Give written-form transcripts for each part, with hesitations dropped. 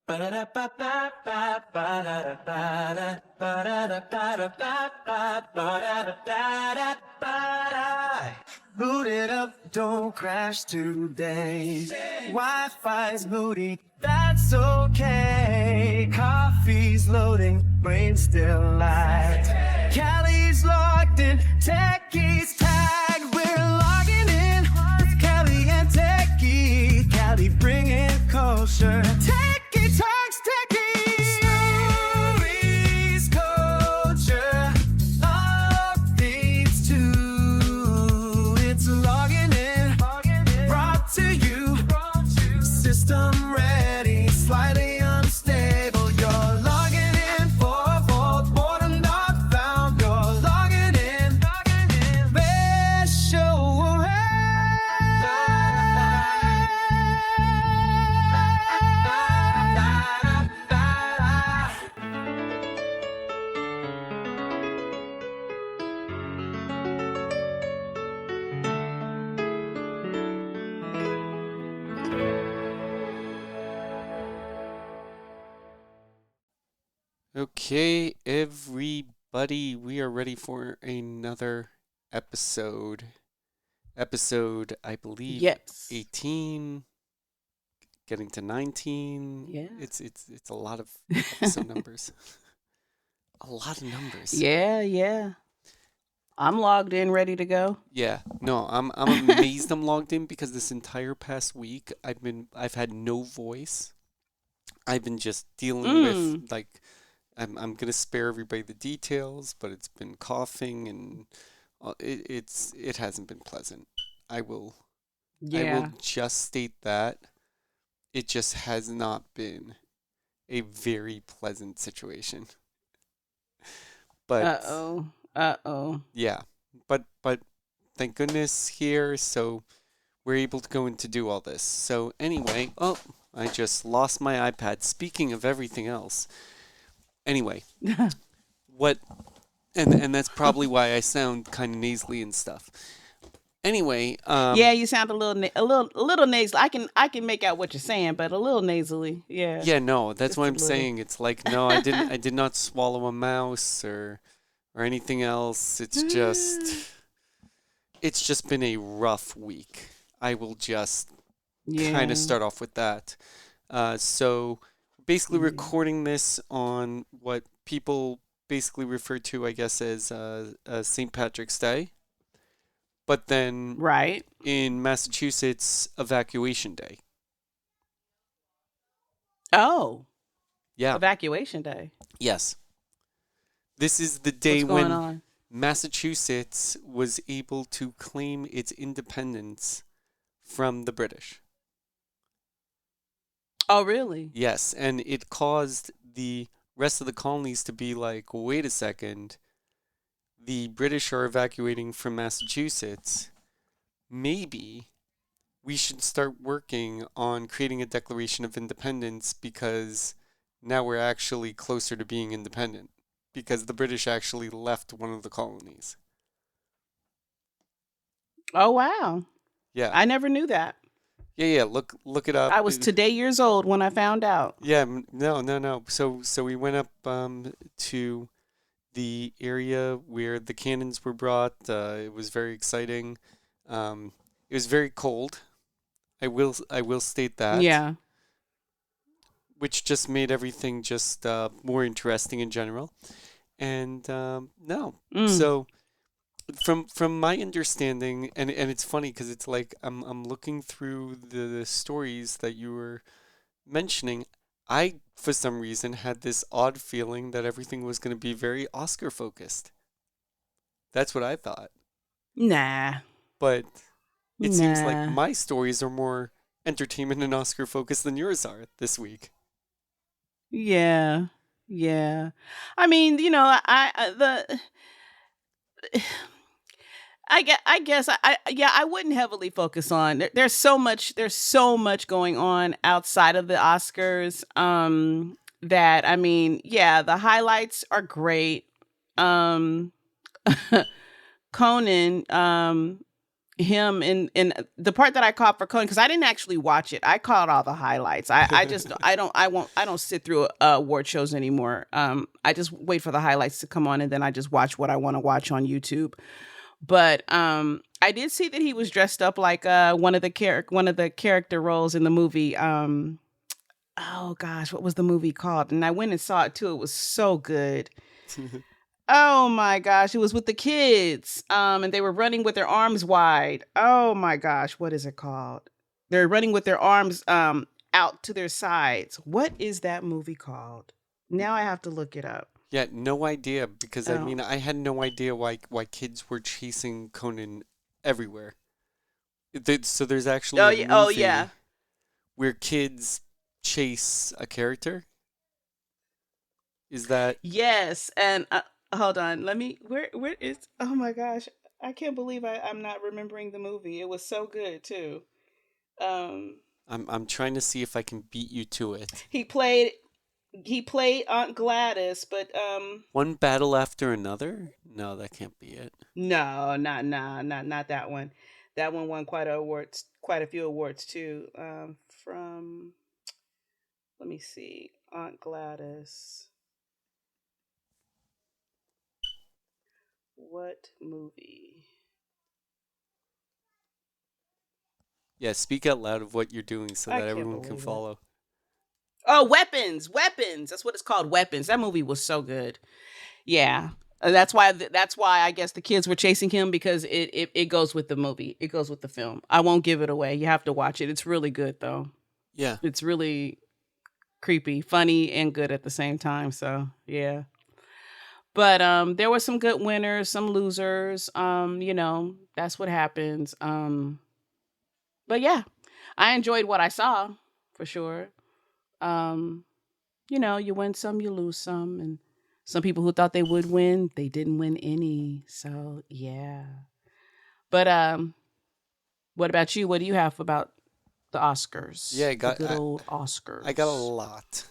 Boot it up, don't crash today. Wi-Fi's moody, that's okay. Coffee's loading, brain's still light. Callie's locked in, Techie's tagged. We're logging in with Callie and Techie. Callie bringing kosher. Techie talks Techie. Stories, culture, updates too. It's logging in, brought to you. System ready, slightly unstable. You're logging in for a vault, boredom not found. You're logging in, best show around. Okay, everybody, we are ready for another episode. Episode, I believe, Yes. 18, getting to 19. Yeah. It's a lot of episode numbers. A lot of numbers. Yeah. I'm logged in, ready to go. Yeah. No, I'm amazed I'm logged in because this entire past week I've had no voice. I've been just dealing with I'm gonna spare everybody the details, but it's been coughing and it hasn't been pleasant. I will just state that it just has not been a very pleasant situation. But yeah, but thank goodness here, so we're able to go in to do all this. So anyway, I just lost my iPad. Speaking of everything else. Anyway, and that's probably why I sound kind of nasally and stuff. Anyway, yeah, you sound a little nasally. I can make out what you're saying, but a little nasally. Yeah. Yeah, no, that's Just what a I'm little. saying. It's like no, I did not swallow a mouse or anything else. It's just been a rough week. I will just kind of start off with that. So basically recording this on what people basically refer to, I guess, as St. Patrick's Day. But then Right. in Massachusetts, Evacuation Day. Oh, Yeah. evacuation day. Yes. This is the day What's going when on? Massachusetts was able to claim its independence from the British. Oh, really? Yes, and it caused the rest of the colonies to be like, wait a second, the British are evacuating from Massachusetts. Maybe we should start working on creating a Declaration of Independence because now we're actually closer to being independent because the British actually left one of the colonies. Oh, wow. Yeah. I never knew that. Yeah, look it up. I was today years old when I found out. Yeah, no. So we went up to the area where the cannons were brought. It was very exciting. It was very cold. I will state that. Yeah. Which just made everything just more interesting in general. And so from my understanding, and it's funny because it's like I'm looking through the stories that you were mentioning. I, for some reason, had this odd feeling that everything was going to be very Oscar focused. That's what I thought. Nah. But it seems like Nah. my stories are more entertainment and Oscar focused than yours are this week. Yeah. I mean, I guess I wouldn't heavily focus on. There's so much going on outside of the Oscars. That I mean, yeah, the highlights are great. Conan, him in the part that I caught for Conan, because I didn't actually watch it. I caught all the highlights. I just I don't sit through award shows anymore. I just wait for the highlights to come on, and then I just watch what I want to watch on YouTube. But I did see that he was dressed up like one of the character roles in the movie. Oh gosh, what was the movie called? And I went and saw it too. It was so good. Oh my gosh, it was with the kids. And they were running with their arms wide. Oh my gosh, what is it called? They're running with their arms out to their sides. What is that movie called? Now I have to look it up. Yeah, no idea, because I Oh. mean, I had no idea why kids were chasing Conan everywhere. So there's actually Oh a yeah. Oh movie yeah. where kids chase a character. Is that Yes. And hold on. Let me. Where is? Oh my gosh, I can't believe I'm not remembering the movie. It was so good too. I'm trying to see if I can beat you to it. He played Aunt Gladys, but One Battle After Another? No, that can't be it. no, not that one. That one won quite a few awards too. From let me see, Aunt Gladys. What movie? Yeah, speak out loud of what you're doing so I that can't everyone can believe it. follow. Oh, Weapons. That's what it's called. Weapons. That movie was so good. Yeah. That's why I guess the kids were chasing him, because it goes with the movie. It goes with the film. I won't give it away. You have to watch it. It's really good though. Yeah. It's really creepy, funny, and good at the same time. So yeah. But there were some good winners, some losers. That's what happens. But yeah, I enjoyed what I saw for sure. Um, you win some, you lose some, and some people who thought they would win, they didn't win any. So yeah. But what about you? What do you have about the Oscars? Yeah, The good old Oscars. I got a lot.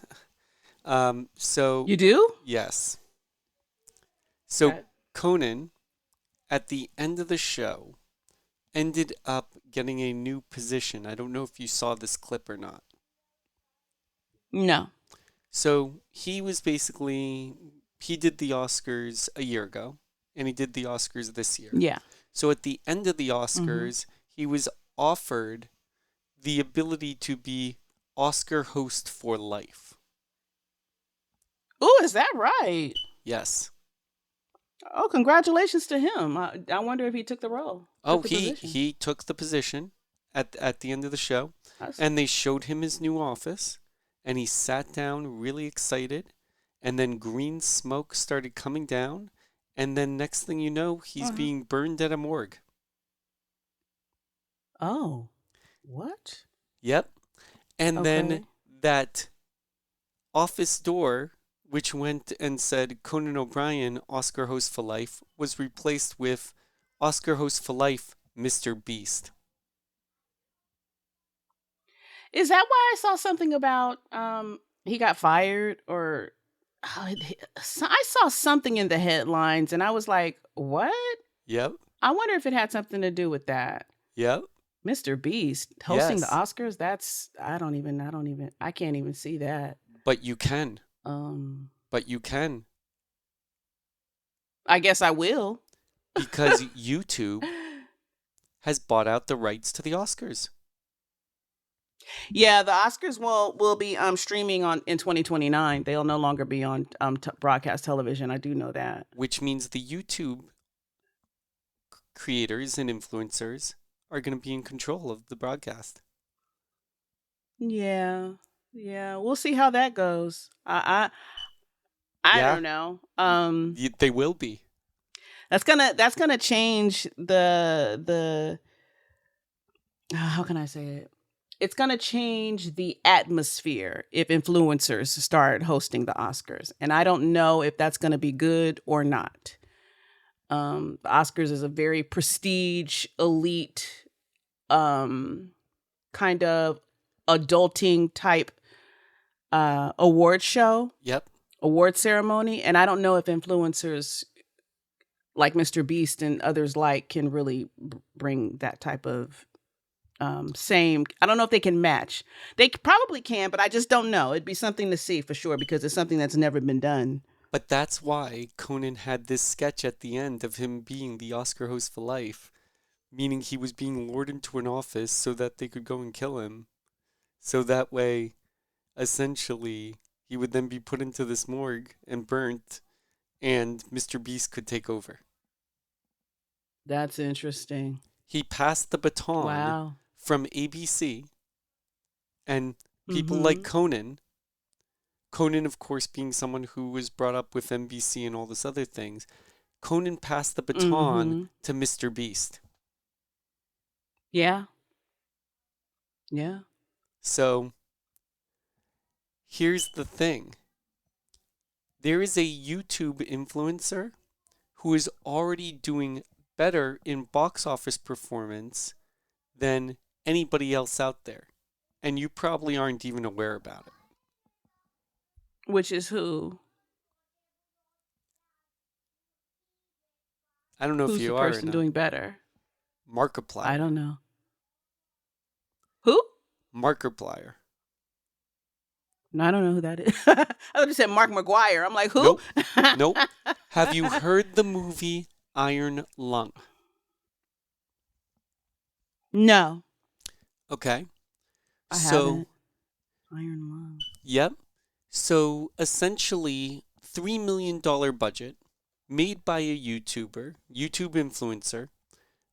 So You do? yes. So Okay. Conan, at the end of the show, ended up getting a new position. I don't know if you saw this clip or not. No. So he did the Oscars a year ago, and he did the Oscars this year. Yeah. So at the end of the Oscars, he was offered the ability to be Oscar host for life. Oh, is that right? Yes. Oh, congratulations to him. I wonder if he took the role. Oh, Took the position. he took the position at the end of the show, That's- and they showed him his new office, and he sat down really excited, and then green smoke started coming down, and then next thing you know, he's being burned at a morgue. Oh, what? Yep. And then Okay. that office door, which went and said Conan O'Brien, Oscar host for life, was replaced with Oscar host for life, Mr. Beast. Is that why I saw something about he got fired, or I saw something in the headlines and I was like, what? Yep. I wonder if it had something to do with that. Yep. Mr. Beast hosting the Yes. Oscars, I can't even see that. But you can. Um But you can. I guess I will. Because YouTube has bought out the rights to the Oscars. Yeah, the Oscars will be streaming in 2029. They'll no longer be on broadcast television. I do know that. Which means the YouTube creators and influencers are going to be in control of the broadcast. Yeah. Yeah, we'll see how that goes. I Yeah. don't know. They will be. That's gonna change the how can I say it? It's gonna change the atmosphere if influencers start hosting the Oscars, and I don't know if that's gonna be good or not. The Oscars is a very prestige, elite, kind of adulting type award show, Yep. award ceremony, and I don't know if influencers like Mr. Beast and others like can really bring that type of same. I don't know if they can match. They probably can, but I just don't know. It'd be something to see for sure because it's something that's never been done. But that's why Conan had this sketch at the end of him being the Oscar host for life, meaning he was being lured into an office so that they could go and kill him. So that way, essentially, he would then be put into this morgue and burnt, and Mr. Beast could take over. That's interesting. He passed the baton Wow. from ABC, and people like Conan, of course, being someone who was brought up with NBC and all this other things, Conan passed the baton to Mr. Beast. Yeah. Yeah. So, here's the thing. There is a YouTube influencer who is already doing better in box office performance than anybody else out there. And you probably aren't even aware about it. Which is who? I don't know Who's if you the are or person not. doing better? Markiplier. I don't know. Who? Markiplier. No, I don't know who that is. I thought you said Mark McGuire. I'm like, who? Nope. Have you heard the movie Iron Lung? No, Okay. I So, haven't. Iron Lung. yep. So, essentially, $3 million budget made by a YouTube influencer,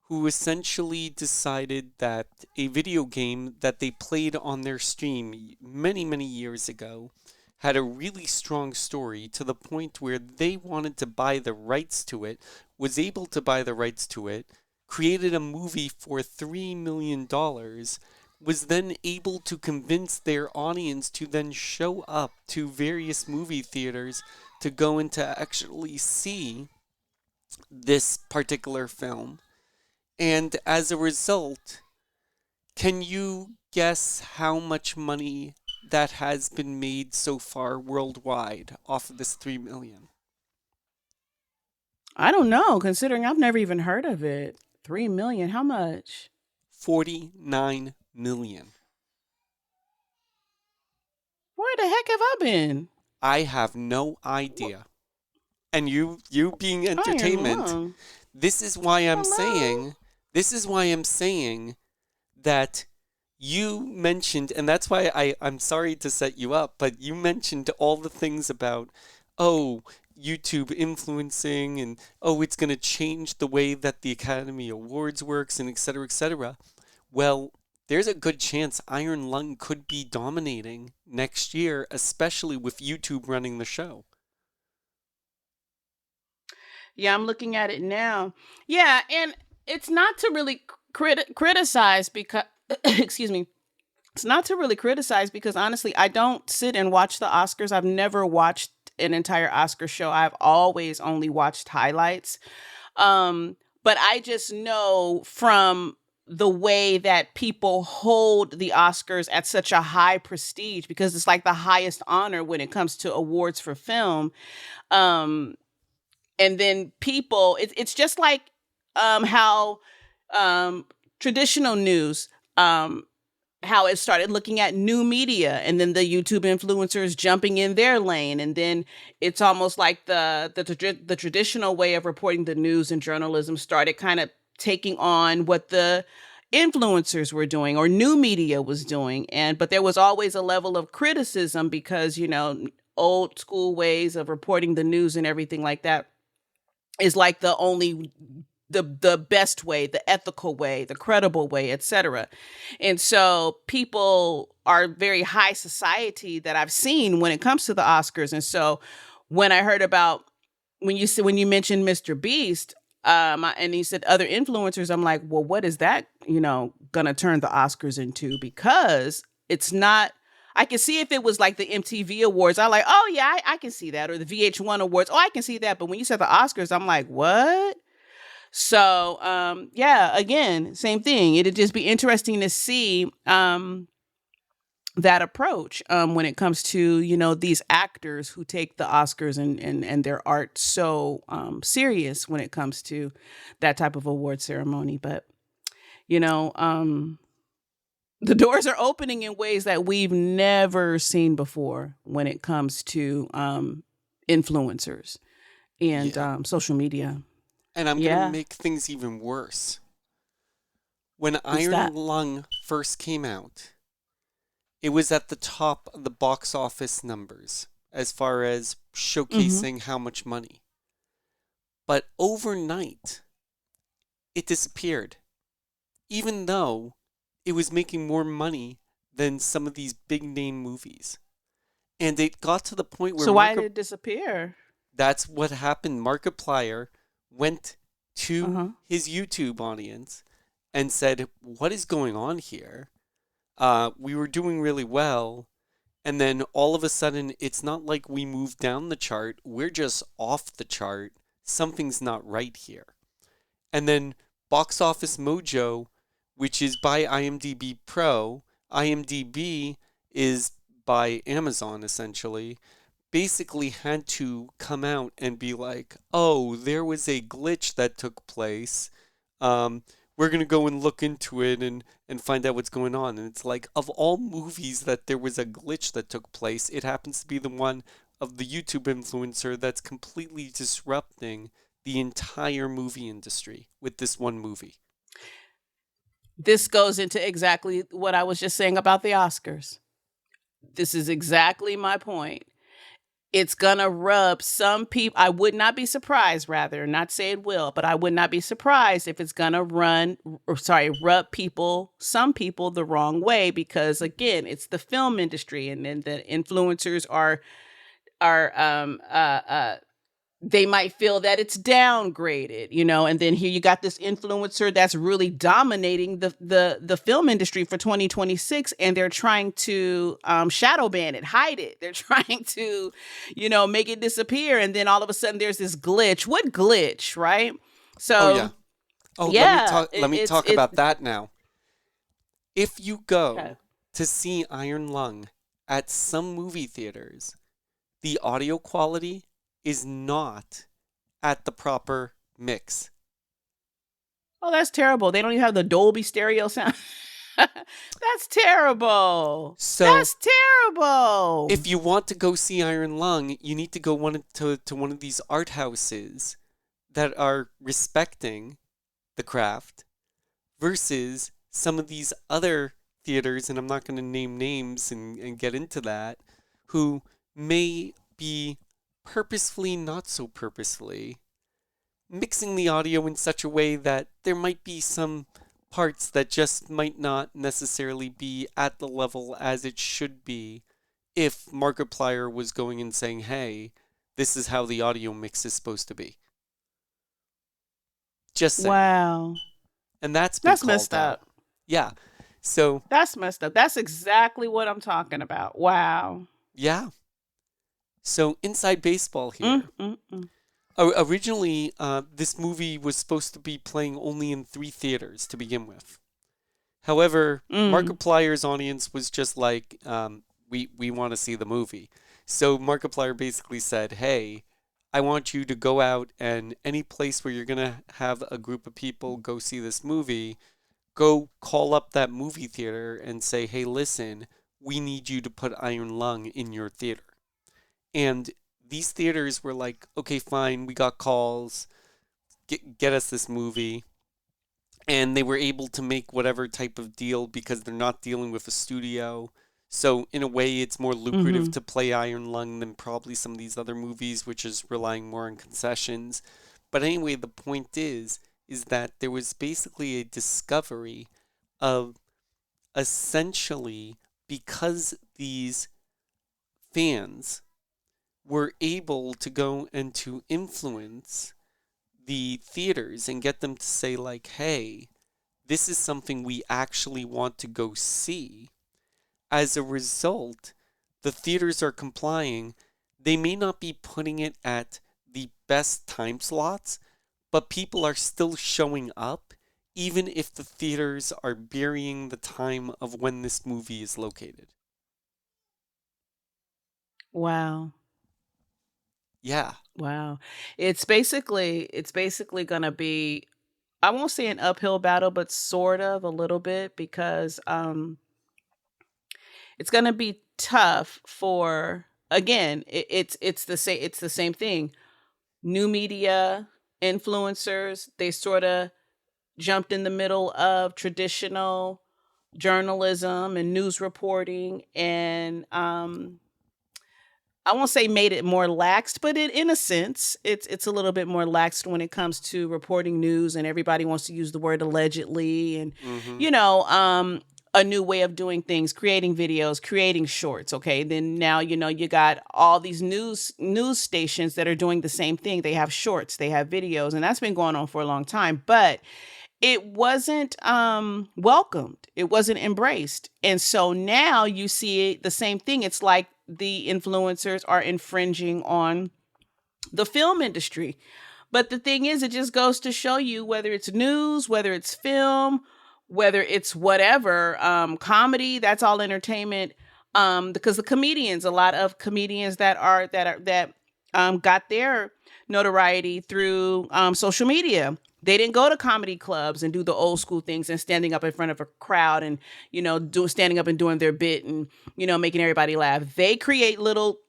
who essentially decided that a video game that they played on their stream many, many years ago had a really strong story to the point where they wanted to buy the rights to it, was able to buy the rights to it, created a movie for $3 million, was then able to convince their audience to then show up to various movie theaters to go and to actually see this particular film. And as a result, can you guess how much money that has been made so far worldwide off of this $3 million? I don't know, considering I've never even heard of it. 3 million. How much? $49 million. Where the heck have I been? I have no idea. And you being entertainment, Lung. this is why I'm Hello? saying that you mentioned, and that's why I'm sorry to set you up, but you mentioned all the things about, YouTube influencing and, it's going to change the way that the Academy Awards works and et cetera, et cetera. Well, there's a good chance Iron Lung could be dominating next year, especially with YouTube running the show. Yeah, I'm looking at it now. Yeah, and it's not to really criticize because, excuse me, it's not to really criticize because honestly, I don't sit and watch the Oscars. I've never watched an entire Oscar show. I've always only watched highlights. But I just know from the way that people hold the Oscars at such a high prestige because it's like the highest honor when it comes to awards for film. And then people, it's just like how traditional news, how it started looking at new media and then the YouTube influencers jumping in their lane. And then it's almost like the traditional way of reporting the news and journalism started kind of taking on what the influencers were doing or new media was doing. But there was always a level of criticism because, old school ways of reporting the news and everything like that is like the best way, the ethical way, the credible way, etc. And so people are very high society that I've seen when it comes to the Oscars. And so when I heard about when you mentioned Mr. Beast, and you said other influencers, I'm like, well, what is that, gonna turn the Oscars into? Because it's not. I can see if it was like the MTV Awards. I'm like, oh yeah, I can see that, or the VH1 Awards. Oh, I can see that. But when you said the Oscars, I'm like, what? So, yeah, again, same thing. It'd just be interesting to see that approach when it comes to, these actors who take the Oscars and their art so serious when it comes to that type of award ceremony. But, you know, the doors are opening in ways that we've never seen before when it comes to influencers and Yeah. social media. And I'm going to Yeah. make things even worse. When What's Iron that? Lung first came out, it was at the top of the box office numbers as far as Mm-hmm. showcasing how much money. But overnight, it disappeared, even though it was making more money than some of these big name movies. And it got to the point where So why did it disappear? that's what happened. Markiplier went to Uh-huh. his YouTube audience and said, "What is going on here? We were doing really well, and then all of a sudden, it's not like we moved down the chart. We're just off the chart. Something's not right here." And then Box Office Mojo, which is by IMDb Pro, IMDb is by Amazon essentially, basically had to come out and be like, "Oh, there was a glitch that took place. Um, we're gonna go and look into it and find out what's going on." And it's like, of all movies that there was a glitch that took place, it happens to be the one of the YouTube influencer that's completely disrupting the entire movie industry with this one movie. This goes into exactly what I was just saying about the Oscars. This is exactly my point. It's gonna rub some people. I would not be surprised, rather, not say it will, but I would not be surprised if it's gonna rub some people the wrong way, because again, it's the film industry, and then the influencers are they might feel that it's downgraded, and then here you got this influencer that's really dominating the film industry for 2026, and they're trying to shadow ban it, hide it. They're trying to, make it disappear, and then all of a sudden there's this glitch. What glitch, right? Oh yeah. So Oh, yeah, let me talk it's about that now. If you okay. go to see Iron Lung at some movie theaters, the audio quality is not at the proper mix. Oh, that's terrible. They don't even have the Dolby stereo sound. That's terrible. So That's terrible. if you want to go see Iron Lung, you need to go to one of these art houses that are respecting the craft versus some of these other theaters, and I'm not going to name names and get into that, who may be purposefully, not so purposefully, mixing the audio in such a way that there might be some parts that just might not necessarily be at the level as it should be if Markiplier was going and saying, "Hey, this is how the audio mix is supposed to be." Just saying. Wow. And that's been That's called messed out. up. Yeah. So, That's messed up. That's exactly what I'm talking about. Wow. yeah. So, inside baseball here. Mm, mm, mm. Originally, this movie was supposed to be playing only in 3 theaters to begin with. However, Mm. Markiplier's audience was just like, we want to see the movie. So Markiplier basically said, "Hey, I want you to go out, and any place where you're going to have a group of people go see this movie, go call up that movie theater and say, 'Hey, listen, we need you to put Iron Lung in your theater.'" And these theaters were like, "Okay, fine, we got calls, get us this movie." And they were able to make whatever type of deal because they're not dealing with a studio. So in a way, it's more lucrative Mm-hmm. to play Iron Lung than probably some of these other movies, which is relying more on concessions. But anyway, the point is that there was basically a discovery of, essentially, because these fans were able to go and to influence the theaters and get them to say, like, "Hey, this is something we actually want to go see." As a result, the theaters are complying. They may not be putting it at the best time slots, but people are still showing up, even if the theaters are burying the time of when this movie is located. Wow. Yeah. Wow. It's basically going to be, I won't say an uphill battle, but sort of a little bit, because it's going to be tough for, again, it's the same thing. New media influencers, they sort of jumped in the middle of traditional journalism and news reporting, and I won't say made it more laxed, but in a sense, it's a little bit more laxed when it comes to reporting news, and everybody wants to use the word allegedly, and Mm-hmm. you know, a new way of doing things, creating videos, creating shorts. Okay, then now you got all these news stations that are doing the same thing. They have shorts, they have videos, and that's been going on for a long time, but it wasn't welcomed, it wasn't embraced, and so now you see the same thing. It's like the influencers are infringing on the film industry. But the thing is, it just goes to show you, whether it's news, whether it's film, whether it's whatever, comedy, that's all entertainment. Because the comedians, a lot of comedians that got their notoriety through social media. They didn't go to comedy clubs and do the old school things and standing up in front of a crowd and standing up and doing their bit and making everybody laugh. They create little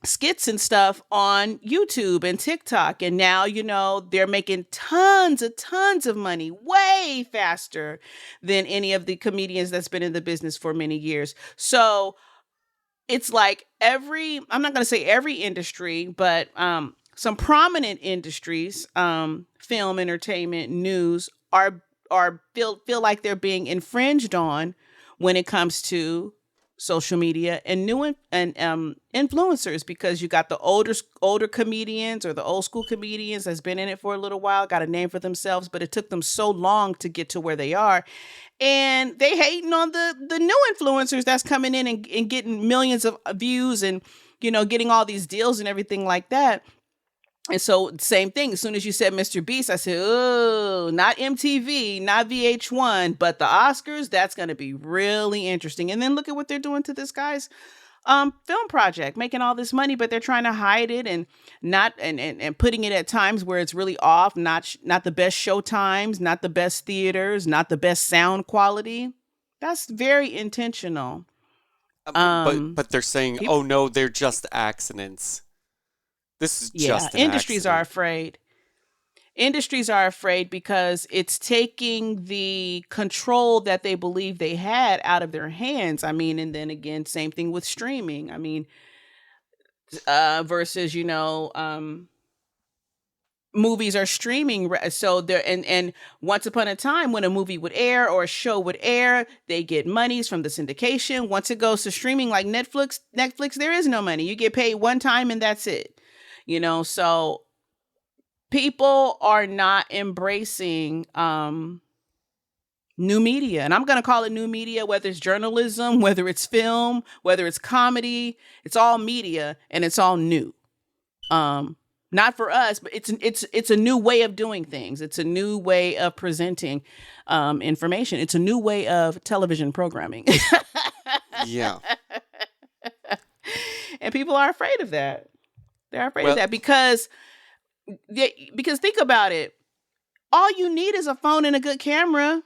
skits and stuff on YouTube and TikTok, and now they're making tons of money, way faster than any of the comedians that's been in the business for many years. So it's like I'm not going to say every industry, but some prominent industries, film, entertainment, news, are feel like they're being infringed on when it comes to social media and influencers, because you got the older comedians, or the old school comedians that's been in it for a little while, got a name for themselves, but it took them so long to get to where they are. And they hating on the new influencers that's coming in and getting millions of views and, getting all these deals and everything like that. And so same thing. As soon as you said Mr. Beast, I said, oh, not MTV, not VH1, but the Oscars, that's going to be really interesting. And then look at what they're doing to this guy's film project, making all this money, but they're trying to hide it and not and putting it at times where it's really off, not the best show times, not the best theaters, not the best sound quality. That's very intentional. But they're saying, oh no, they're just accidents. This is just an industries accident. are afraid. Industries are afraid because it's taking the control that they believe they had out of their hands. I mean, and then again, same thing with streaming. I mean, versus, movies are streaming. So there, and once upon a time when a movie would air or a show would air, they get monies from the syndication. Once it goes to streaming like Netflix, there is no money. You get paid one time and that's it. So people are not embracing new media. And I'm going to call it new media, whether it's journalism, whether it's film, whether it's comedy. It's all media and it's all new. Not for us, but it's a new way of doing things. It's a new way of presenting information. It's a new way of television programming. Yeah. And people are afraid of that. They're afraid of that because think about it. All you need is a phone and a good camera.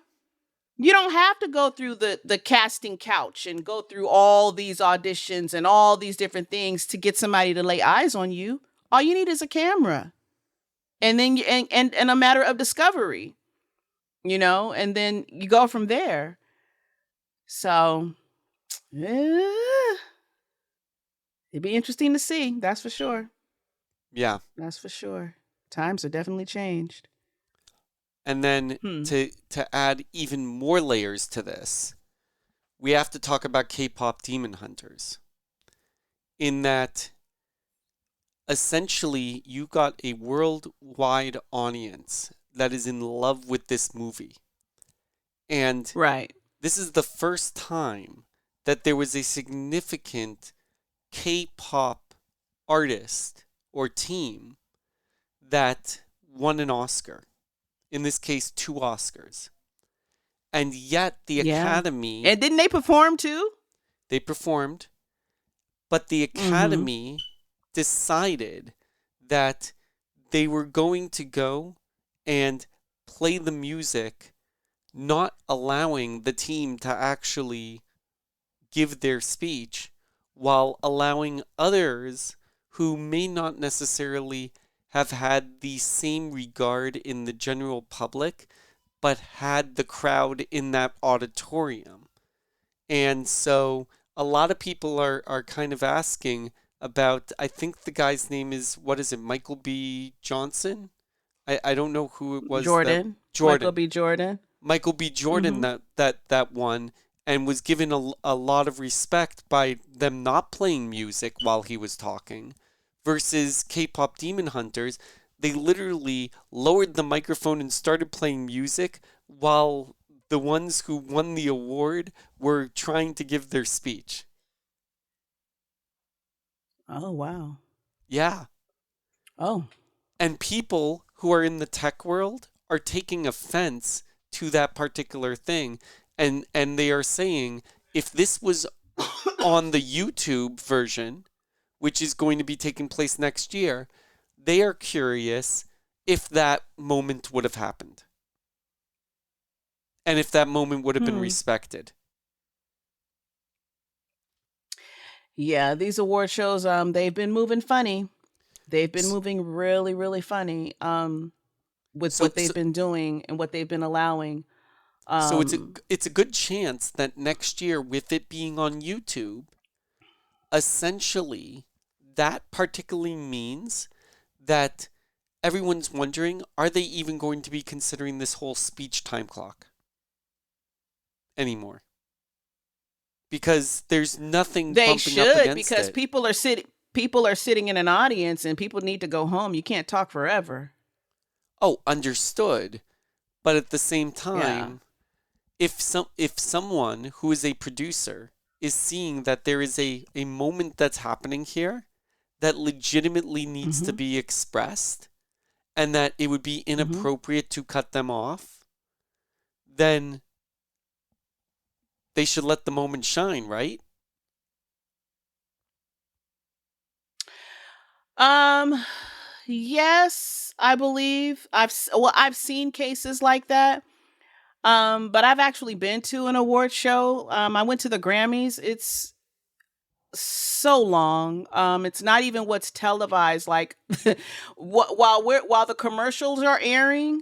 You don't have to go through the casting couch and go through all these auditions and all these different things to get somebody to lay eyes on you. All you need is a camera. And then and a matter of discovery, and then you go from there. So it'd be interesting to see. That's for sure. Yeah. That's for sure. Times are definitely changed. And then to add even more layers to this, we have to talk about K-pop Demon Hunters. In that, essentially, you got a worldwide audience that is in love with this movie. And right. This is the first time that there was a significant K-pop artist or team that won an Oscar. In this case, 2 Oscars. And yet the Academy... And didn't they perform too? They performed. But the Mm-hmm. Academy decided that they were going to go and play the music, not allowing the team to actually give their speech, while allowing others who may not necessarily have had the same regard in the general public, but had the crowd in that auditorium. And so a lot of people are kind of asking about, I think the guy's name is, what is it, Michael B. Johnson? I don't know who it was that Jordan, Michael Jordan. B. Jordan. Michael B. Jordan Mm-hmm. that won and was given a lot of respect by them not playing music while he was talking versus K-pop Demon Hunters. They literally lowered the microphone and started playing music while the ones who won the award were trying to give their speech. Oh wow. Yeah. Oh. And people who are in the tech world are taking offense to that particular thing. And they are saying if this was on the YouTube version, which is going to be taking place next year, they are curious if that moment would have happened. And if that moment would have been Hmm. respected. Yeah, these award shows, they've been moving funny. They've been S- moving really, really funny. With So what so they've been doing and what they've been allowing. so Um, it's a good chance that next year, with it being on YouTube, essentially that particularly means that everyone's wondering, are they even going to be considering this whole speech time clock anymore? Because there's nothing they bumping up should against because it. people are sitting in an audience and people need to go home. You can't talk forever. Oh, understood. But at the same Yeah. time, if someone who is a producer is seeing that there is a moment that's happening here that legitimately needs to Mhm. be expressed and that it would be Mhm. inappropriate to cut them off, then they should let the moment shine, right? Um yes, I believe I've seen cases like that. But I've actually been to an award show. I went to the Grammys. It's so long. It's not even what's televised. Like, while the commercials are airing,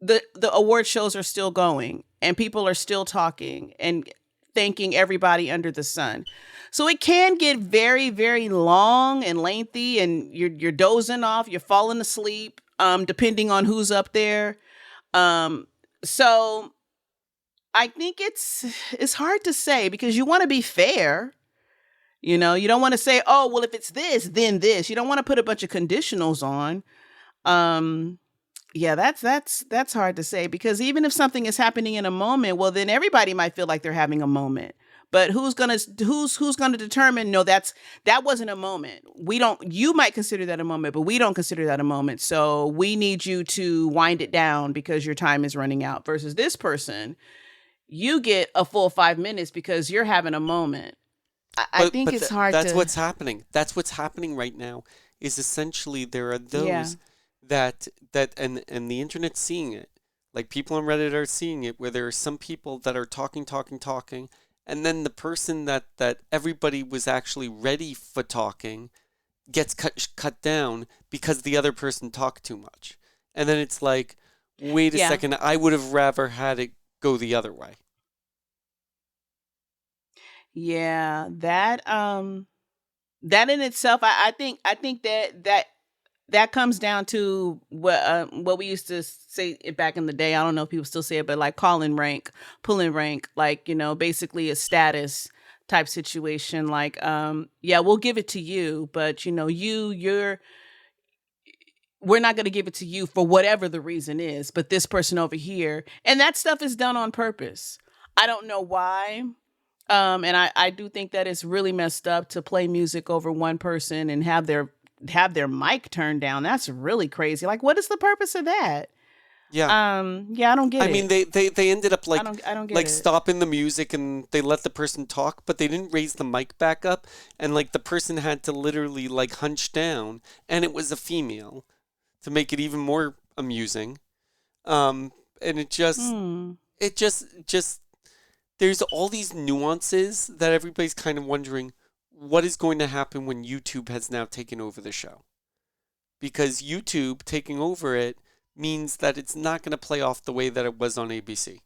the award shows are still going, and people are still talking and thanking everybody under the sun. So it can get very, very long and lengthy, and you're dozing off, you're falling asleep, depending on who's up there. Um, so I think it's hard to say because you want to be fair. You know, you don't want to say, "Oh, well, if it's this, then this." You don't want to put a bunch of conditionals on. Um, yeah, that's hard to say because even if something is happening in a moment, well, then everybody might feel like they're having a moment. But who's gonna determine? No, that wasn't a moment. We don't. You might consider that a moment, but we don't consider that a moment. So we need you to wind it down because your time is running out. Versus this person, you get a full 5 minutes because you're having a moment. I But think but it's hard that's to, what's happening. That's what's happening right now. Is essentially there are yeah. those and the internet's seeing it. Like people on Reddit are seeing it, where there are some people that are talking, and then the person that everybody was actually ready for talking gets cut down because the other person talked too much. And then it's like, wait a Yeah. second, I would have rather had it go the other way. Yeah. That in itself, I think that comes down to what we used to say back in the day. I don't know if people still say it, but like calling rank, pulling rank, like, basically a status type situation. Like, yeah, we'll give it to you, but we're not going to give it to you for whatever the reason is, but this person over here, and that stuff is done on purpose. I don't know why. And I do think that it's really messed up to play music over one person and have their mic turned down. That's really crazy. Like, what is the purpose of that? Yeah. Yeah, I don't get I it. mean, they ended up I don't get like it. stopping the music and they let the person talk, but they didn't raise the mic back up, and like the person had to literally like hunch down, and it was a female to make it even more amusing. And Hmm. it just there's all these nuances that everybody's kind of wondering what is going to happen when YouTube has now taken over the show. Because YouTube taking over it means that it's not going to play off the way that it was on ABC.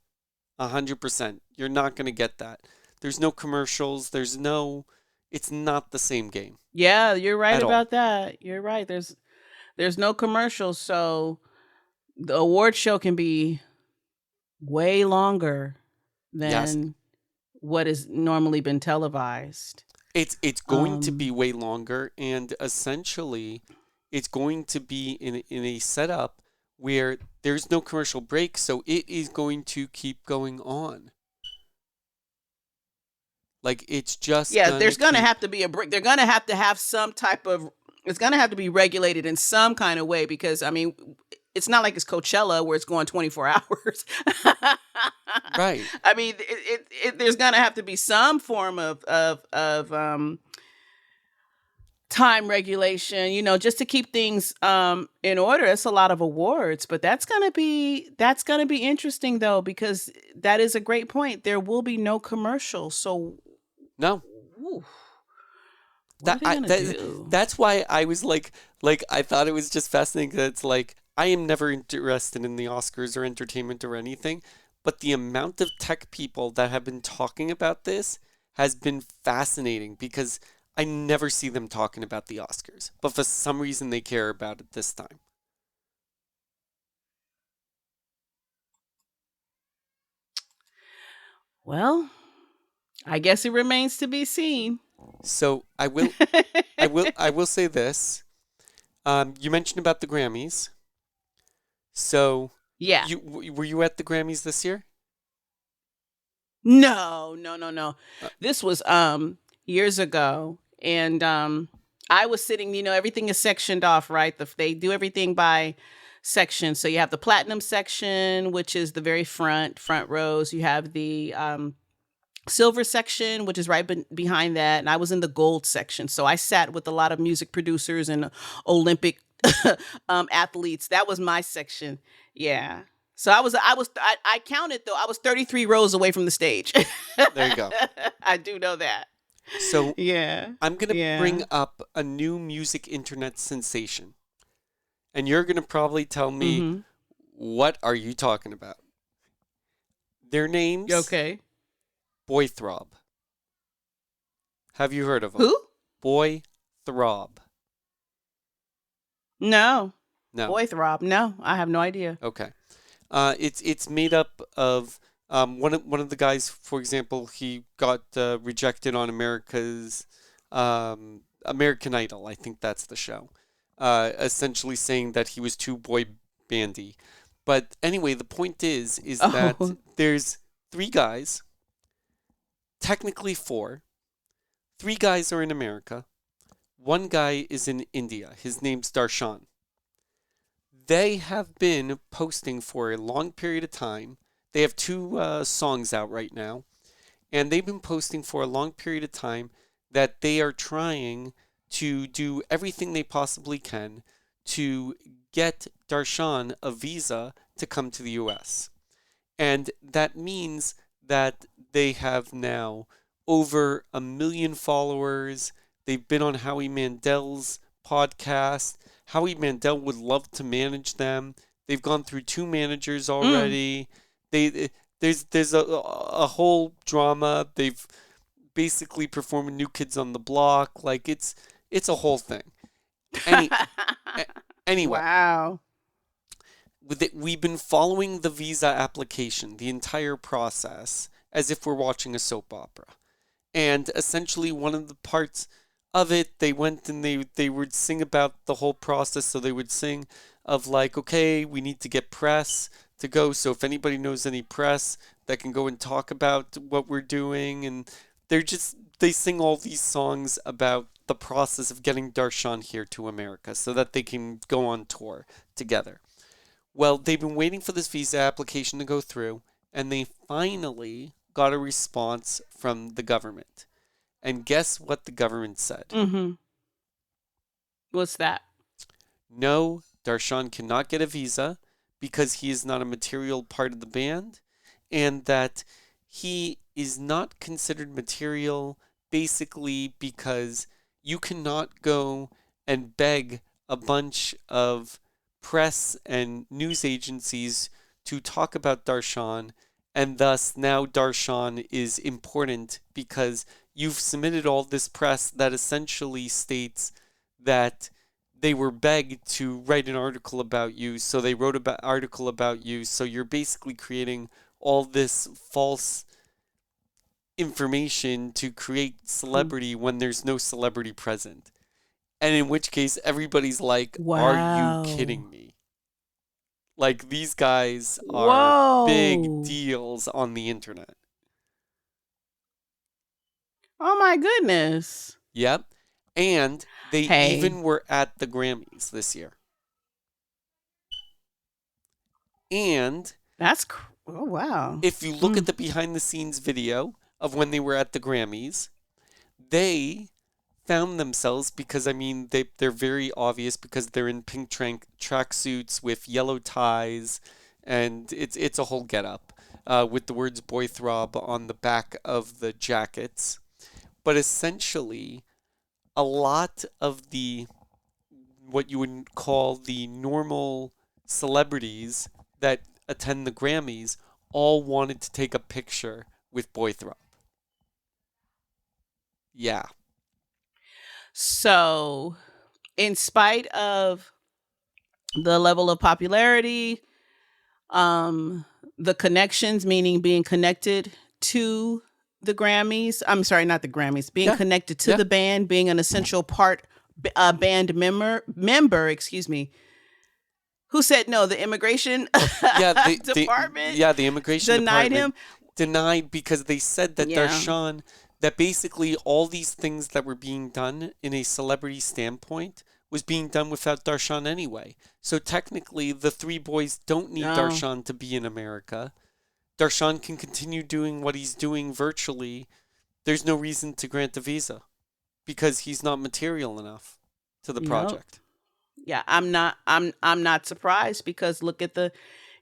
100%. You're not going to get that. There's no commercials. It's not the same game Yeah, you're right at all. about that. You're right. There's no commercials, so the award show can be way longer Yes. than what has normally been televised. It's going to be Um, way longer, and essentially it's going to be in a setup where there's no commercial break, so it is going to keep going on. Like it's just yeah, gonna there's going to keep. have to be a break. They're going to have some type of. It's going to have to be regulated in some kind of way because I mean, it's not like it's Coachella where it's going 24 hours. Right. I mean, there's going to have to be some form of time regulation, just to keep things in order. It's a lot of awards, but that's gonna be interesting though, because that is a great point. There will be no commercials. So No. ooh, what are That they I gonna that do? that's why I was like I thought it was just fascinating that it's like I am never interested in the Oscars or entertainment or anything, but the amount of tech people that have been talking about this has been fascinating because I never see them talking about the Oscars, but for some reason they care about it this time. Well, I guess it remains to be seen. So I will say this. You mentioned about the Grammys. So Yeah. were you at the Grammys this year? No, no, no, no. Uh, This was years ago, and I was sitting. Everything is sectioned off, right? They do everything by section. So you have the platinum section, which is the very front rows. You have the silver section, which is right behind that, and I was in the gold section. So I sat with a lot of music producers and Olympic athletes. That was my section. Yeah. So I counted though. I was 33 rows away from the stage. there you go. I do know that. So Yeah. I'm going to Yeah. bring up a new music internet sensation. And you're going to probably tell me, Mm-hmm. what are you talking about? Their names, Okay. Boy Throb. Have you heard of them? Who? Boy Throb. No. No. Boy Throb. No, I have no idea. Okay. It's made up of one of the guys, for example, he got rejected on American Idol. I think that's the show. Essentially saying that he was too boy bandy. But anyway, the point is that Oh. there's three guys, technically four. Three guys are in America. One guy is in India. His name's Darshan. They have been posting for a long period of time. They have two songs out right now, and they've been posting for a long period of time that they are trying to do everything they possibly can to get Darshan a visa to come to the US. And that means that they have now over 1 million followers. They've been on Howie Mandel's podcast. Howie Mandel would love to manage them. They've gone through two managers Mm. already. There's a whole drama. They've basically performed New Kids on the Block. Like it's a whole thing. Any a- anyway, Wow. we've been following the visa application, the entire process, as if we're watching a soap opera. And essentially, one of the parts of it, they went and they would sing about the whole process. So they would sing of like, okay, we need to get press to go. So if anybody knows any press that can go and talk about what we're doing, and they sing all these songs about the process of getting Darshan here to America so that they can go on tour together. Well, they've been waiting for this visa application to go through, and they finally got a response from the government. And guess what the government said? Mm-hmm. What's that? No, Darshan cannot get a visa because he is not a material part of the band, and that he is not considered material basically because you cannot go and beg a bunch of press and news agencies to talk about Darshan, and thus now Darshan is important because you've submitted all this press that essentially states that they were begged to write an article about you, so they wrote an article about you, so you're basically creating all this false information to create celebrity when there's no celebrity present. And in which case, everybody's like, are Wow. you kidding me? Like, these guys are Whoa. big deals on the internet. Oh my goodness. Yep. And they Hey. even were at the Grammys this year. And Oh wow. if you look at the behind the scenes video of when they were at the Grammys, they found themselves, because I mean they're very obvious because they're in pink tracksuits with yellow ties, and it's a whole getup with the words "boy throb" on the back of the jackets. But essentially, a lot of the what you would call the normal celebrities that attend the Grammys all wanted to take a picture with Boy Throb. Yeah. So, in spite of the level of popularity, the connections, meaning being connected to the Grammys, I'm sorry, not the Grammys, being connected to the band, being an essential part, band member, excuse me. Who said no? The immigration department? The immigration denied department him? denied because they said that Darshan, that basically all these things that were being done in a celebrity standpoint was being done without Darshan anyway. So technically, the three boys don't need Darshan to be in America. Darshan can continue doing what he's doing virtually. There's no reason to grant the visa because he's not material enough to the project. Yeah, I'm not surprised because look at the,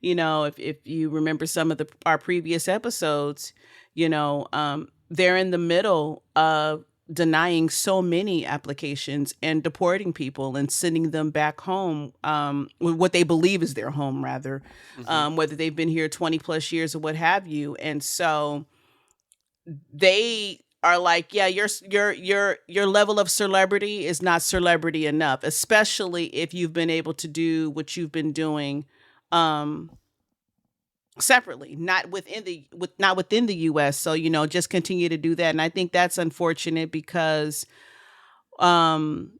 if you remember some of our previous episodes, they're in the middle of denying so many applications and deporting people and sending them back home, what they believe is their home, rather, whether they've been here 20 plus years or what have you. And so they are like, yeah, your level of celebrity is not celebrity enough, especially if you've been able to do what you've been doing separately, not within the US. So, just continue to do that. And I think that's unfortunate because one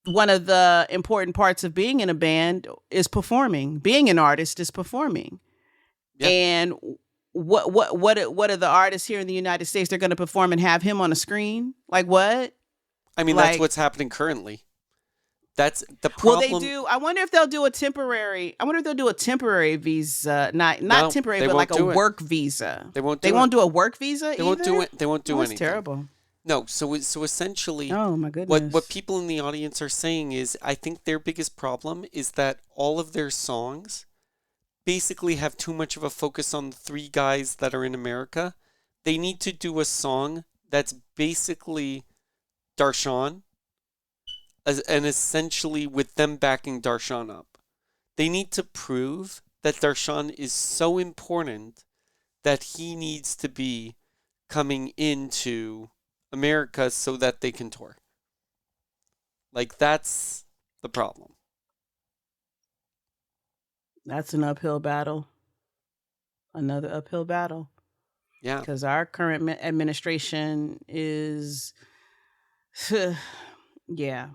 of the important parts of being in a band is performing. Being an artist is performing. Yeah. And what are the artists here in the United States? They're going to perform and have him on a screen? Like what? I mean, that's what's happening currently. That's the problem. Well, they do. I wonder if they'll do a temporary. visa, not temporary, but like a work visa. They won't. They won't do a work visa. They won't do it. They won't do anything. That's terrible. No. So essentially, oh my goodness. What people in the audience are saying is, I think their biggest problem is that all of their songs basically have too much of a focus on the three guys that are in America. They need to do a song that's basically Darshan, and essentially with them backing Darshan up. They need to prove that Darshan is so important that he needs to be coming into America so that they can tour. Like, that's the problem. That's an uphill battle. Another uphill battle. Yeah. Because our current administration is, yeah,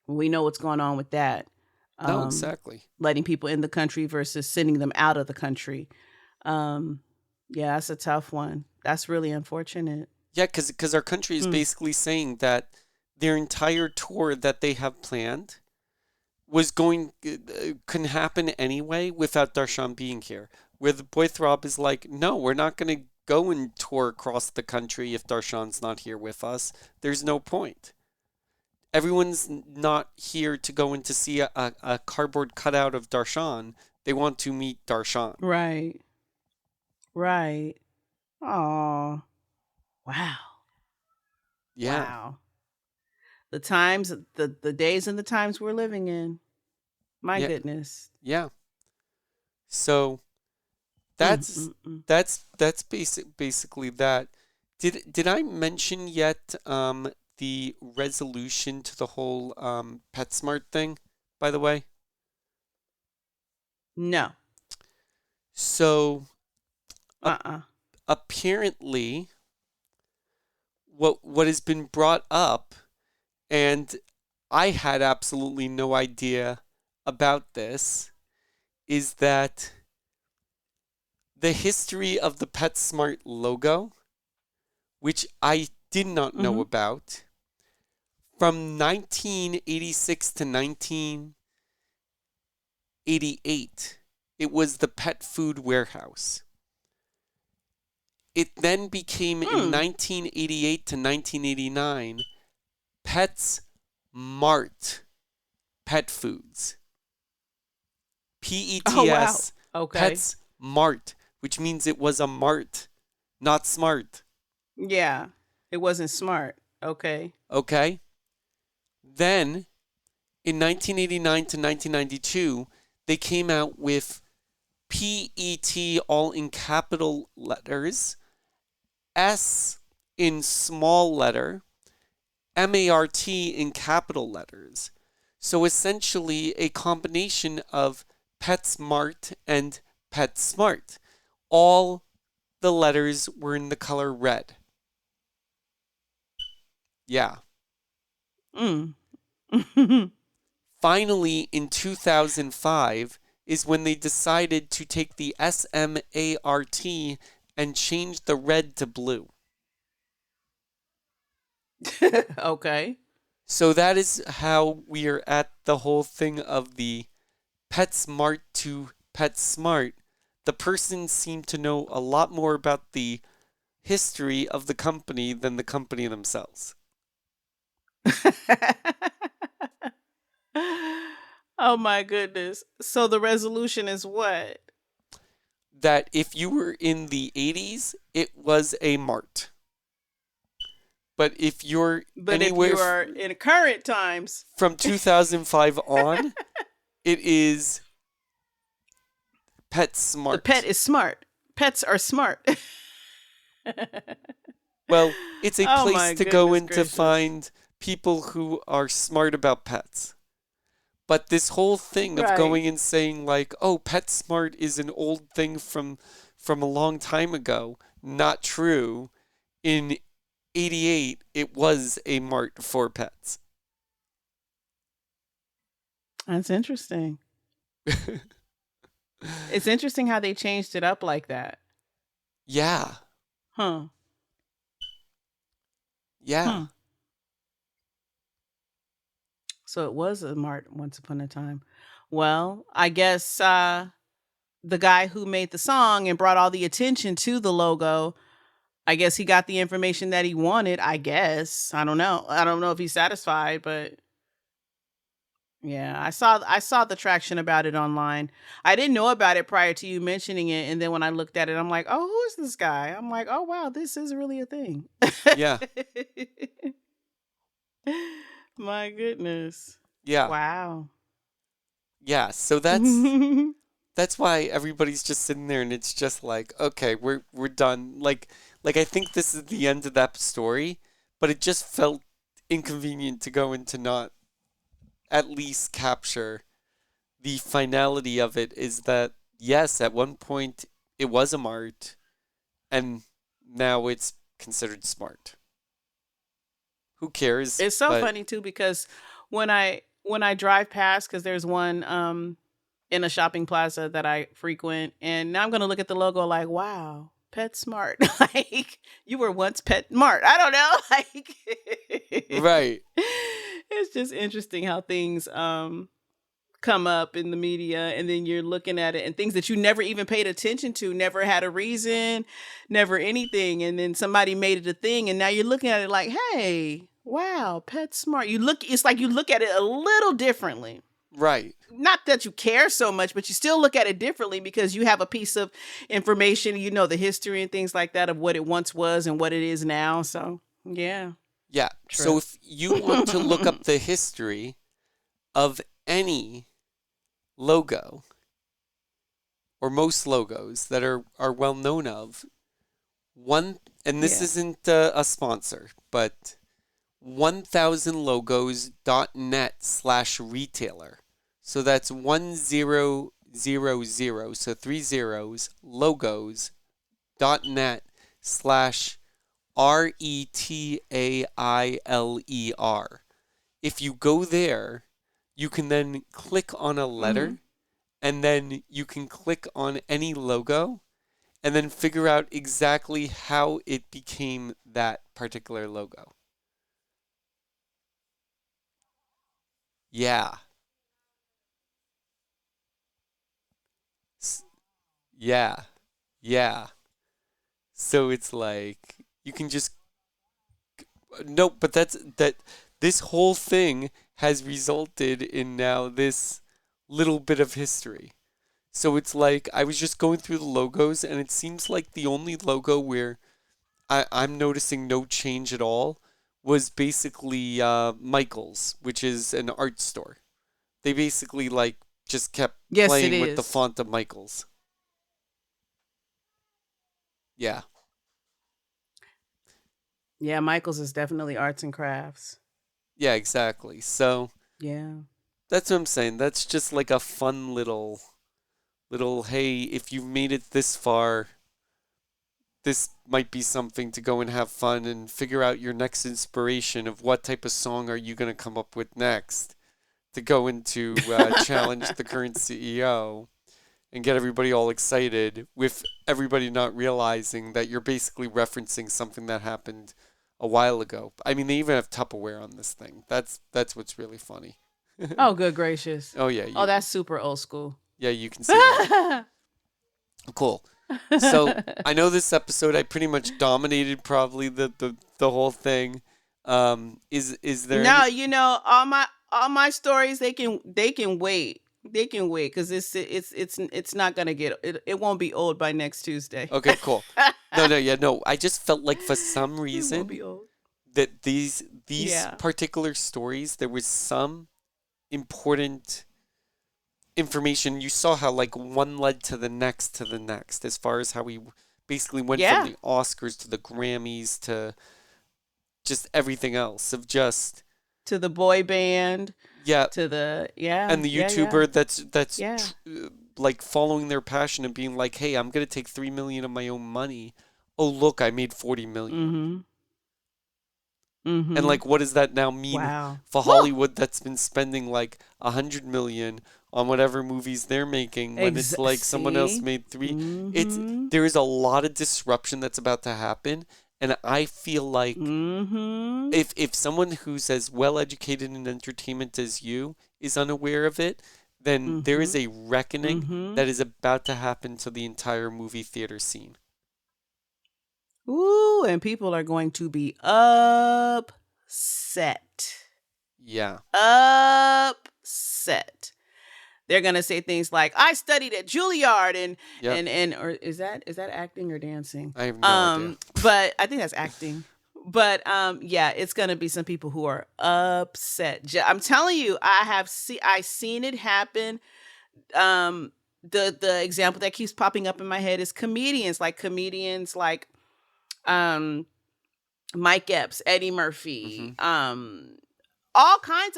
we know what's going on with that. No, exactly. Letting people in the country versus sending them out of the country. Yeah, that's a tough one. That's really unfortunate. Yeah, because our country is basically saying that their entire tour that they have planned, was going can happen anyway without Darshan being here. Where the Boy Throb is like, no, we're not going to go and tour across the country if Darshan's not here with us. There's no point. Everyone's not here to go in to see a cardboard cutout of Darshan. They want to meet Darshan. Right. Right. Oh. Wow. Yeah. Wow. The times, the days and the times we're living in. My Yeah. goodness. Yeah. So that's basically that. Did I mention yet the resolution to the whole PetSmart thing, by the way? No. So Uh-uh. apparently what has been brought up, and I had absolutely no idea about this, is that the history of the PetSmart logo, which I did not know Mhm. about, from 1986 to 1988, it was the Pet Food Warehouse. It then became, in 1988 to 1989, Pets Mart Pet Foods. Oh, wow. PETS, Okay. Pets Mart, which means it was a mart, not smart. Yeah. It wasn't smart. Okay. Okay? Then, in 1989 to 1992, they came out with PET, all in capital letters, S in small letter, MART in capital letters. So essentially a combination of PetSmart and PetSmart. All the letters were in the color red. Yeah. Mm. Finally, in 2005 is when they decided to take the SMART and change the red to blue. Okay. So that is how we are at the whole thing of the PetSmart to PetSmart. The person seemed to know a lot more about the history of the company than the company themselves. Oh my goodness. So the resolution is what? That if you were in the 80s, it was a mart. But if you're But if anywhere you are in current times, from 2005 on, it is PetSmart. the pet is smart. Pets are smart. Well, it's a Oh my place to go goodness in to gracious. find people who are smart about pets. But this whole thing of Right. going and saying like, "Oh, PetSmart is an old thing from a long time ago," not true. In 88, it was a mart for pets. That's interesting. It's interesting how they changed it up like that. Yeah. Huh. Yeah. Hmm. So it was a mart once upon a time. Well, I guess the guy who made the song and brought all the attention to the logo, I guess he got the information that he wanted, I guess. I don't know. I don't know if he's satisfied, but yeah, I saw the traction about it online. I didn't know about it prior to you mentioning it, and then when I looked at it, I'm like, "Oh, who is this guy?" I'm like, "Oh, wow, this is really a thing." Yeah. My goodness. Yeah. Wow. Yeah. So that's why everybody's just sitting there and it's just like, okay, we're done. Like I think this is the end of that story, but it just felt inconvenient to go into not at least capture the finality of it. Is that yes, at one point it was a mart and now it's considered smart. Who cares? It's so But funny too because when I drive past, because there's one in a shopping plaza that I frequent, and now I'm gonna look at the logo like, wow, PetSmart. Like you were once Pet Mart. I don't know. Like right. it's just interesting how things come up in the media, and then you're looking at it and things that you never even paid attention to, never had a reason, never anything, and then somebody made it a thing, and now you're looking at it like, hey, wow, PetSmart. It's like you look at it a little differently. Right. Not that you care so much, but you still look at it differently because you have a piece of information, you know, the history and things like that of what it once was and what it is now. So, yeah. Yeah. True. So if you want to look up the history of any logo or most logos that are well known of, and this isn't a sponsor, but 1000logos.net/retailer. So that's 1000, so 3 zeros, logos.net/retailer. If you go there, you can then click on a letter, and then you can click on any logo, and then figure out exactly how it became that particular logo. Yeah. Yeah. Yeah. So it's like you can just no, but this whole thing has resulted in now this little bit of history. So it's like I was just going through the logos, and it seems like the only logo where I'm noticing no change at all was basically Michael's, which is an art store. They basically like just kept playing with the font of Michael's. Yeah. Yeah, Michael's is definitely arts and crafts. Yeah, exactly. So Yeah. that's what I'm saying. That's just like a fun little hey, if you've made it this far, this might be something to go and have fun and figure out your next inspiration of what type of song are you going to come up with next to go into challenge the current CEO and get everybody all excited with everybody not realizing that you're basically referencing something that happened a while ago. I mean, they even have Tupperware on this thing. That's what's really funny. Oh, good gracious. Oh, yeah. Oh, that's super old school. Yeah, you can see that. Cool. So I know this episode I pretty much dominated probably the whole thing. Is there No, you know, all my stories they can wait. They can wait because it's not gonna get it won't be old by next Tuesday. Okay, cool. No. I just felt like for some It won't reason be old. that these Yeah. particular stories, there was some important information. You saw how like one led to the next as far as how we basically went Yeah. from the Oscars to the Grammys to just everything else of just To the boy band. yeah. To the And the YouTuber that's Yeah. like following their passion and being like, hey, I'm gonna take 3 million of my own money. Oh look, I made 40 million. And like, what does that now mean Wow. for Hollywood that's been spending like 100 million on whatever movies they're making when it's like someone else See? made 3? Mhm. There is a lot of disruption that's about to happen, and I feel like if someone who's as well educated in entertainment as you is unaware of it, then there is a reckoning that is about to happen to the entire movie theater scene. Ooh, and people are going to be upset. Yeah. Upset. They're gonna say things like, "I studied at Juilliard," and or is that acting or dancing? I have no idea. But I think that's acting. But yeah, it's gonna be some people who are upset. I'm telling you, I seen it happen. The example that keeps popping up in my head is comedians like Mike Epps, Eddie Murphy, all kinds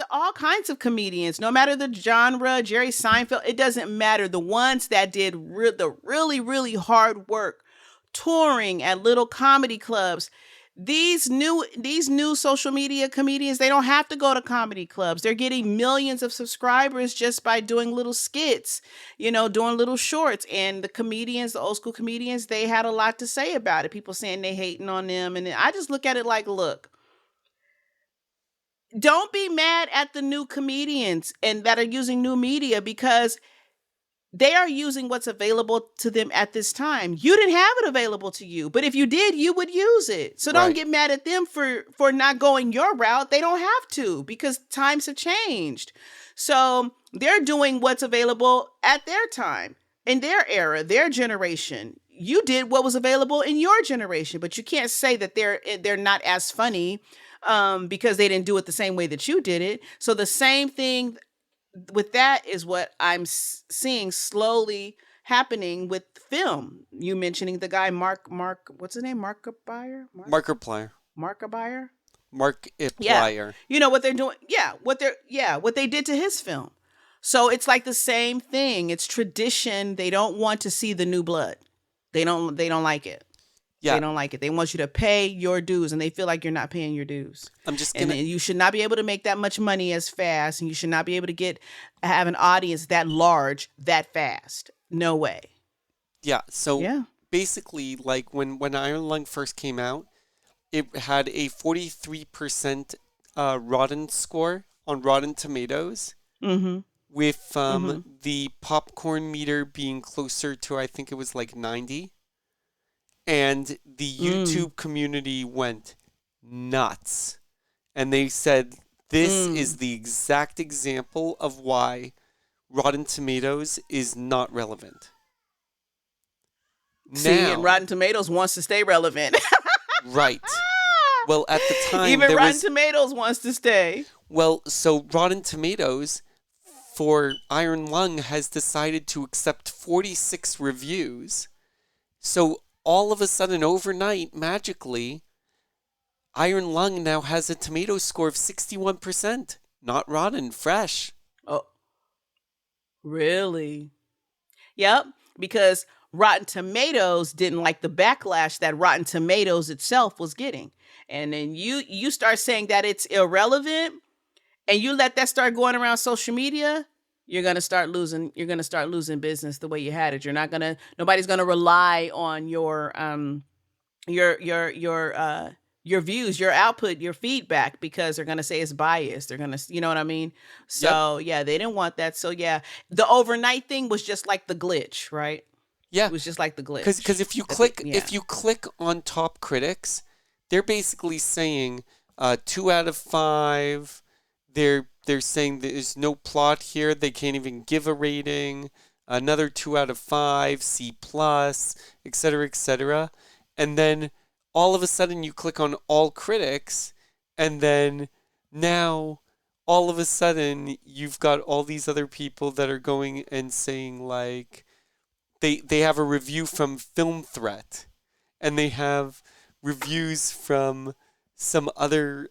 of comedians, no matter the genre, Jerry Seinfeld, it doesn't matter. The ones that did the really, really hard work touring at little comedy clubs. These new social media comedians, they don't have to go to comedy clubs. They're getting millions of subscribers just by doing little skits, doing little shorts. And the old school comedians, they had a lot to say about it. People saying they hating on them. And I just look at it like, look, don't be mad at the new comedians and that are using new media, because they are using what's available to them at this time. You didn't have it available to you, but if you did, you would use it. So don't Right. get mad at them for not going your route. They don't have to, because times have changed. So they're doing what's available at their time, in their era, their generation. You did what was available in your generation, but you can't say that they're not as funny because they didn't do it the same way that you did it. So the same thing with that is what I'm seeing slowly happening with film. You mentioning the guy Mark, what's his name? Markiplier? Markiplier. Markiplier? Yeah. You know what they're doing? What they did to his film. So it's like the same thing. It's tradition. They don't want to see the new blood. They don't like it. Yeah. They don't like it. They want you to pay your dues, and they feel like you're not paying your dues. And you should not be able to make that much money as fast, and you should not be able to have an audience that large that fast. No way. Yeah. So basically, like when Iron Lung first came out, it had a 43% Rotten score on Rotten Tomatoes, with the popcorn meter being closer to, I think it was like 90. And the YouTube community went nuts. And they said, this is the exact example of why Rotten Tomatoes is not relevant. And Rotten Tomatoes wants to stay relevant. Right. Well, at the time, even Rotten Tomatoes wants to stay. Well, so Rotten Tomatoes for Iron Lung has decided to accept 46 reviews. So all of a sudden, overnight, magically, Iron Lung now has a tomato score of 61%. Not rotten, fresh. Oh, really? Yep, because Rotten Tomatoes didn't like the backlash that Rotten Tomatoes itself was getting. And then you start saying that it's irrelevant, and you let that start going around social media, you're gonna start losing business the way you had it. Nobody's gonna rely on your views, your output, your feedback, because they're gonna say it's biased. They're gonna, you know what I mean? So they didn't want that. So the overnight thing was just like the glitch, right? Yeah, it was just like the glitch. Because if you click on top critics, they're basically saying 2 out of 5. They're saying there's no plot here. They can't even give a rating. Another 2 out of 5, C+, etc., etc. And then all of a sudden you click on all critics, and then now all of a sudden you've got all these other people that are going and saying, like, they have a review from Film Threat, and they have reviews from some other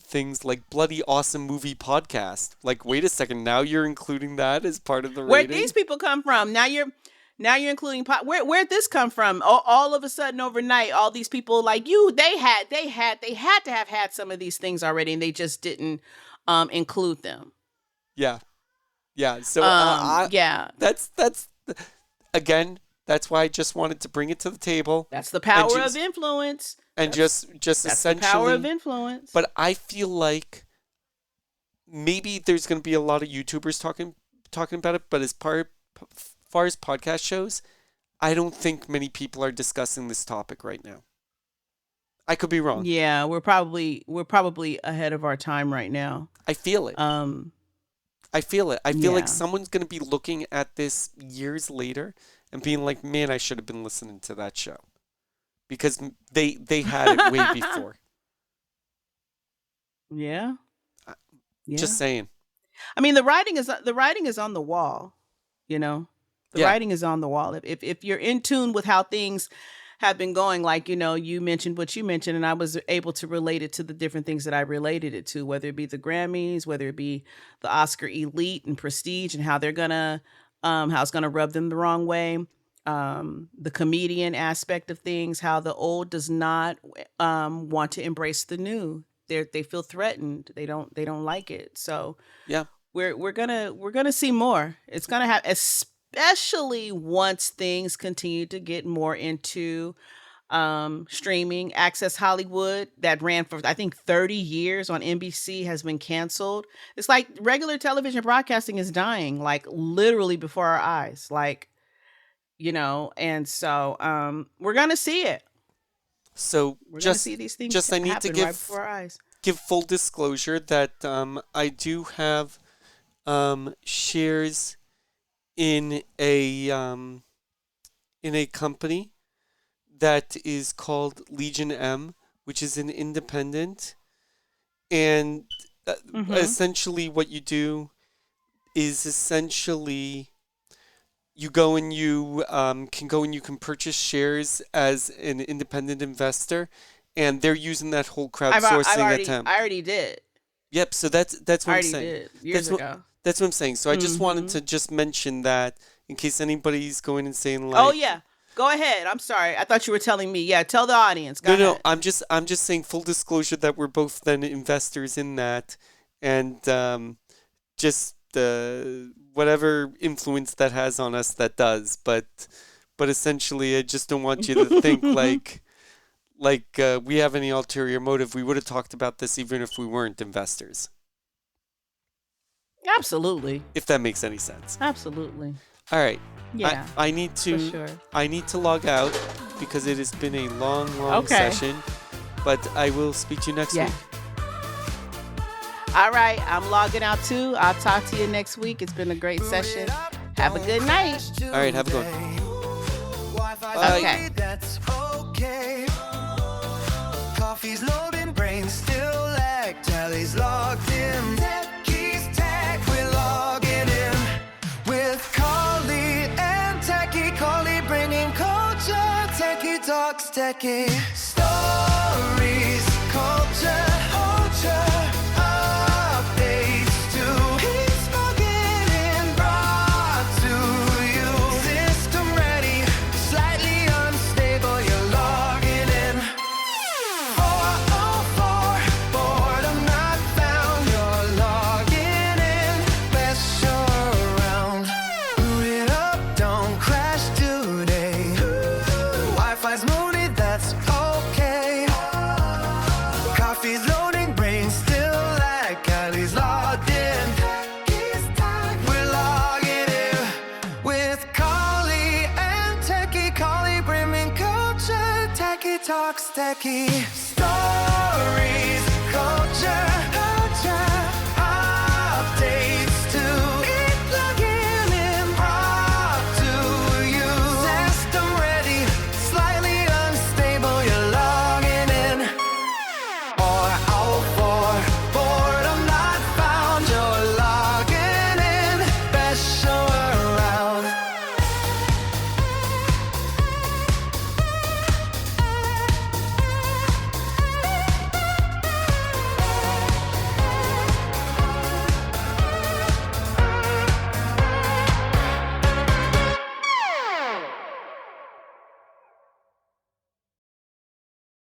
things like Bloody Awesome Movie Podcast. Like, wait a second, now you're including that as part of the rating? Where'd these people come from? Now you're including where'd this come from? All of a sudden, overnight, all these people like you, they had to have had some of these things already, and they just didn't include them. Yeah. So that's again, that's why I just wanted to bring it to the table. That's the power of influence. And just essentially the power of influence. But I feel like maybe there's going to be a lot of YouTubers talking about it, but as far as podcast shows, I don't think many people are discussing this topic right now. I could be wrong. Yeah, we're probably ahead of our time right now. I feel it. I feel it. I feel like someone's going to be looking at this years later and being like, man, I should have been listening to that show. Because they had it way before. Yeah. Just saying. I mean, the writing is on the wall, you know. The writing is on the wall. If you're in tune with how things have been going, like, you know, you mentioned what you mentioned, and I was able to relate it to the different things that I related it to, whether it be the Grammys, whether it be the Oscar elite and prestige, and how they're gonna how it's gonna rub them the wrong way. The comedian aspect of things, how the old does not want to embrace the new. They feel threatened. They don't like it. So we're gonna see more. It's gonna have, especially once things continue to get more into streaming. Access Hollywood, that ran for I think 30 years on NBC, has been canceled. It's like regular television broadcasting is dying, like literally before our eyes. Like, and so we're gonna see it. So We're gonna see these things I need to happen right before our eyes. give full disclosure that I do have shares in a company that is called Legion M, which is an independent, and essentially what you do is you go and you can purchase shares as an independent investor, and they're using that whole crowdsourcing attempt. I already did. Yep. So that's what I'm saying. I already did years ago. That's what I'm saying. So I just wanted to just mention that in case anybody's going and saying like, "Oh yeah, go ahead." I'm sorry. I thought you were telling me. Yeah, tell the audience. Go ahead. No. I'm just saying full disclosure that we're both then investors in that, and just whatever influence that has on us, that does. But essentially, I just don't want you to think like we have any ulterior motive. We would have talked about this even if we weren't investors. Absolutely. If that makes any sense. Absolutely. All right. Yeah. I need to. For sure. I need to log out because it has been a long Okay. session. But I will speak to you next week. All right. I'm logging out too. I'll talk to you next week. It's been a great session. Have a good night. All right. Have a good one. Bye. Okay. That's okay. Coffee's loading, brain still lag, tally's logged in. Techie's tech, we're logging in. With Carly and Techie, Carly bringing culture. Techie talks, Techie stories, culture, updates too. He's logging in, brought to you. System ready, slightly unstable, you're logging in. 404, boredom not found, you're logging in. Best show around. Boot it up, don't crash today. Wi-Fi's loaded, that's okay. Coffee's loading, brain still lag, Kylie's logged in. We're logging in with Carly and Techie. Carly bringing culture, Techie talks, Techie